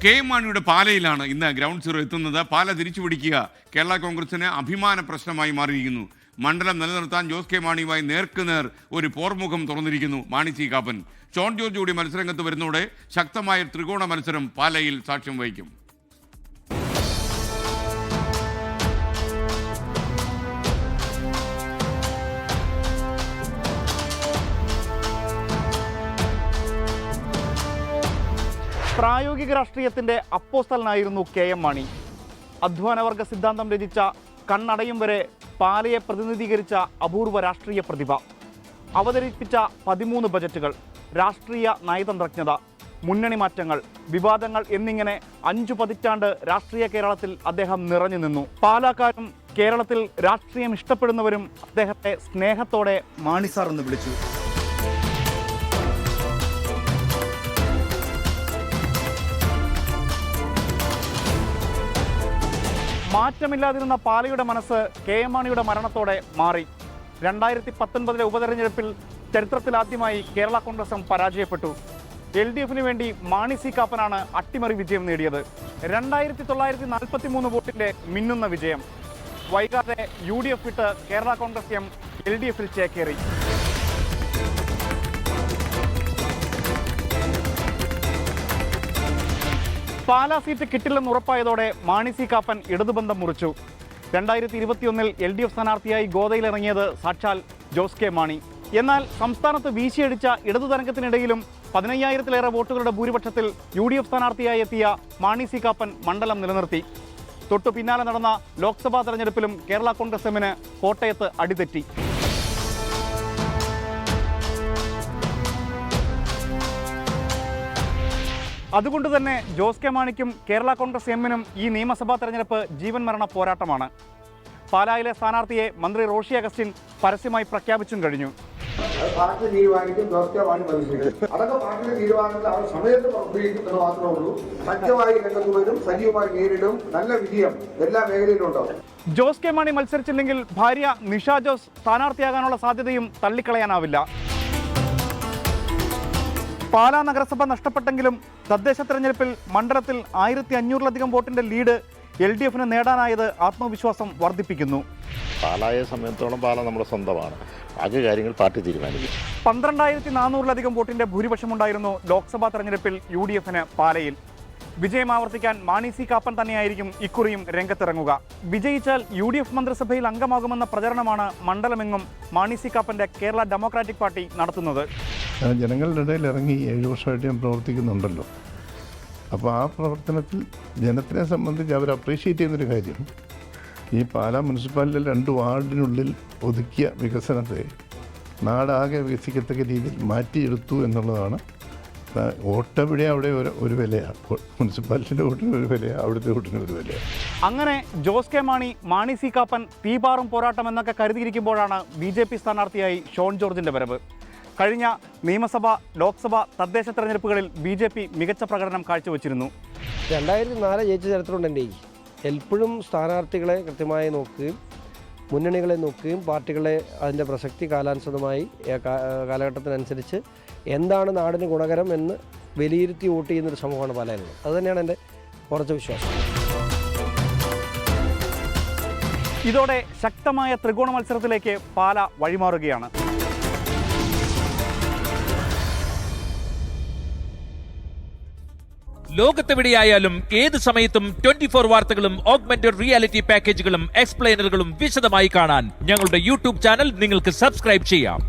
K M മാണിയുടെ പാലയിലാണ് ഇന്ന് ground zero എത്തുന്നത്. പാല തിരിച്ചുപിടിക്കുക കേരള കോൺഗ്രസിന് അഭിമാന പ്രശ്നമായി മാറിയിരിക്കുന്നു. മണ്ഡലം നിലനിർത്താൻ ജോസ് കെ മാണിയുമായി നേർക്കുനേർ ഒരു പോർമുഖം തുറന്നിരിക്കുന്നു മാണി സി കാപ്പൻ. ഷോൺ ജോർജ് കൂടി മത്സരരംഗത്ത് വരുന്നതോടെ ശക്തമായ ത്രികോണ മത്സരം പാലയിൽ സാക്ഷ്യം വഹിക്കും. പ്രായോഗിക രാഷ്ട്രീയത്തിൻ്റെ അപ്പോസ്തലനായിരുന്നു കെ എം മാണി. അധ്വാനവർഗ സിദ്ധാന്തം രചിച്ച കണ്ണടയും വരെ പാലയെ പ്രതിനിധീകരിച്ച അപൂർവ രാഷ്ട്രീയ പ്രതിഭ. അവതരിപ്പിച്ച 13 ബജറ്റുകൾ, രാഷ്ട്രീയ നയതന്ത്രജ്ഞത, മുന്നണി മാറ്റങ്ങൾ, വിവാദങ്ങൾ എന്നിങ്ങനെ 5 പതിറ്റാണ്ട് രാഷ്ട്രീയ കേരളത്തിൽ അദ്ദേഹം നിറഞ്ഞു നിന്നു. പാലക്കാരും കേരളത്തിൽ രാഷ്ട്രീയം ഇഷ്ടപ്പെടുന്നവരും അദ്ദേഹത്തെ സ്നേഹത്തോടെ മാണി സാർ എന്ന് വിളിച്ചു. മാറ്റമില്ലാതിരുന്ന പാലയുടെ മനസ്സ് കെ എം മാണിയുടെ മരണത്തോടെ മാറി. 2019 ഉപതെരഞ്ഞെടുപ്പിൽ ചരിത്രത്തിലാദ്യമായി കേരള കോൺഗ്രസും പരാജയപ്പെട്ടു. LDFിന് വേണ്ടി മാണി സി കാപ്പനാണ് അട്ടിമറി വിജയം നേടിയത്. 2943 വോട്ടിന്റെ മിന്നുന്ന വിജയം. വൈകാതെ UDF വിട്ട് കേരള കോൺഗ്രസ് എം LDFിൽ ചേക്കേറി. പാലാ സീറ്റ് കിട്ടില്ലെന്ന് ഉറപ്പായതോടെ മാണി സി കാപ്പൻ ഇടതുബന്ധം മുറിച്ചു. 2021 LDF സ്ഥാനാർത്ഥിയായി ഗോദയിലിറങ്ങിയത് സാക്ഷാൽ ജോസ് കെ മാണി. എന്നാൽ സംസ്ഥാനത്ത് വീശിയടിച്ച ഇടതു തരംഗത്തിനിടയിലും 15,000-ലേറെ വോട്ടുകളുടെ ഭൂരിപക്ഷത്തിൽ UDF സ്ഥാനാർത്ഥിയായി എത്തിയ മാണി സി കാപ്പൻ മണ്ഡലം നിലനിർത്തി. തൊട്ടു പിന്നാലെ നടന്ന ലോക്സഭാ തെരഞ്ഞെടുപ്പിലും കേരള കോൺഗ്രസ് എമ്മിന് കോട്ടയത്ത് അടിതെറ്റി. അതുകൊണ്ട് തന്നെ ജോസ് കെ മാണിക്കും കേരള കോൺഗ്രസ് എമ്മിനും ഈ നിയമസഭാ തെരഞ്ഞെടുപ്പ് ജീവൻ മരണ പോരാട്ടമാണ്. പാലായിലെ സ്ഥാനാർത്ഥിയെ മന്ത്രി റോഷി അഗസ്റ്റിൻ പരസ്യമായി പ്രഖ്യാപിച്ചും കഴിഞ്ഞു. പാർട്ടി തീരുമാനിക്കും, ജോസ് കെ മാണി മത്സരിക്കും. അതൊക്കെ പാർട്ടിയുടെ തീരുമാനത്തിൽ അവർ സമയത്ത് പുറപ്പെടുവിക്കുന്നത് മാത്രമേ ഉള്ളൂ. ശക്തമായി രംഗത്ത് വരും, സജീവമായി നേരിടും, നല്ല വിജയം എല്ലാ മേഖലയിലും ഉണ്ടാവും. ജോസ് കെ മാണി മത്സരിച്ചില്ലെങ്കിൽ ഭാര്യ നിഷ ജോസ് സ്ഥാനാർത്ഥിയാകാനുള്ള സാധ്യതയും തള്ളിക്കളയാനാവില്ല. പാലാ നഗരസഭ നഷ്ടപ്പെട്ടെങ്കിലും തദ്ദേശ തെരഞ്ഞെടുപ്പിൽ മണ്ഡലത്തിൽ 1500-ലധികം വോട്ടിന്റെ ലീഡ് LDFിന് നേടാനായത് ആത്മവിശ്വാസം വർദ്ധിപ്പിക്കുന്നു. പാലായെ സംബന്ധിച്ചോളം പാല നമ്മുടെ സ്വന്തമാണ്. ബാക്കി കാര്യങ്ങൾ പാർട്ടി തീരുമാനിക്കും. 12,400-ലധികം വോട്ടിന്റെ ഭൂരിപക്ഷമുണ്ടായിരുന്നു ലോക്സഭാ തെരഞ്ഞെടുപ്പിൽ UDFിന് പാലയിൽ. വിജയം ആവർത്തിക്കാൻ മാണി സി കാപ്പൻ തന്നെയായിരിക്കും ഇക്കുറിയും രംഗത്തിറങ്ങുക. വിജയിച്ചാൽ UDF മന്ത്രിസഭയിൽ അംഗമാകുമെന്ന പ്രചരണമാണ് മണ്ഡലമെങ്ങും മാണി സി കാപ്പന്റെ കേരള ഡെമോക്രാറ്റിക് പാർട്ടി നടത്തുന്നത്. ജനങ്ങളുടെ ഇടയിൽ ഇറങ്ങി 7 വർഷമായിട്ട് ഞാൻ പ്രവർത്തിക്കുന്നുണ്ടല്ലോ. അപ്പോൾ ആ പ്രവർത്തനത്തിൽ ജനത്തിനെ സംബന്ധിച്ച് അവർ അപ്രീഷിയേറ്റ് ചെയ്യുന്നൊരു കാര്യം, ഈ പാലാ മുനിസിപ്പാലിറ്റിയിൽ 2 വാർഡിനുള്ളിൽ ഒതുക്കിയ വികസനത്തെ നാടാകെ വികസിക്കത്തക്ക രീതിയിൽ മാറ്റിയെടുത്തു എന്നുള്ളതാണ്. വോട്ടെവിടെ അവിടെ ഒരു വിലയാണ്. മുനിസിപ്പാലിറ്റിയുടെ വോട്ടിന് ഒരു വിലയാണ്, അവിടുത്തെ വോട്ടിന് ഒരു വിലയാണ്. അങ്ങനെ ജോസ് കെ മാണി സി കാപ്പൻ തീപാറും പോരാട്ടം എന്നൊക്കെ കരുതിയിരിക്കുമ്പോഴാണ് BJP സ്ഥാനാർത്ഥിയായി ഷോൺ ജോർജിന്റെ വരവ്. കഴിഞ്ഞ നിയമസഭ, ലോക്സഭ, തദ്ദേശ തെരഞ്ഞെടുപ്പുകളിൽ BJP മികച്ച പ്രകടനം കാഴ്ചവെച്ചിരുന്നു. 2004 ജയിച്ച ചരിത്രമുണ്ട്. എപ്പോഴും സ്ഥാനാർത്ഥികളെ കൃത്യമായി നോക്കുകയും മുന്നണികളെ നോക്കുകയും പാർട്ടികളെ അതിൻ്റെ പ്രസക്തി കാലാനുസൃതമായി കാലഘട്ടത്തിനനുസരിച്ച് എന്താണ് നാടിന് ഗുണകരം എന്ന് വിലയിരുത്തി വോട്ട് ചെയ്യുന്നൊരു സമൂഹമാണ് പാലയിലുള്ളത്. അതുതന്നെയാണ് എൻ്റെ ഉറച്ച വിശ്വാസം. ഇതോടെ ശക്തമായ ത്രികോണ മത്സരത്തിലേക്ക് പാല വഴിമാറുകയാണ്. ലോകത്തെവിടെയായാലും ഏത് സമയത്തും 24 വാർത്തകളും ഓഗ്മെന്റഡ് റിയാലിറ്റി പാക്കേജുകളും എക്സ്പ്ലെയിനറുകളും വിശദമായി കാണാൻ ഞങ്ങളുടെ YouTube ചാനൽ നിങ്ങൾക്ക് സബ്സ്ക്രൈബ് ചെയ്യാം.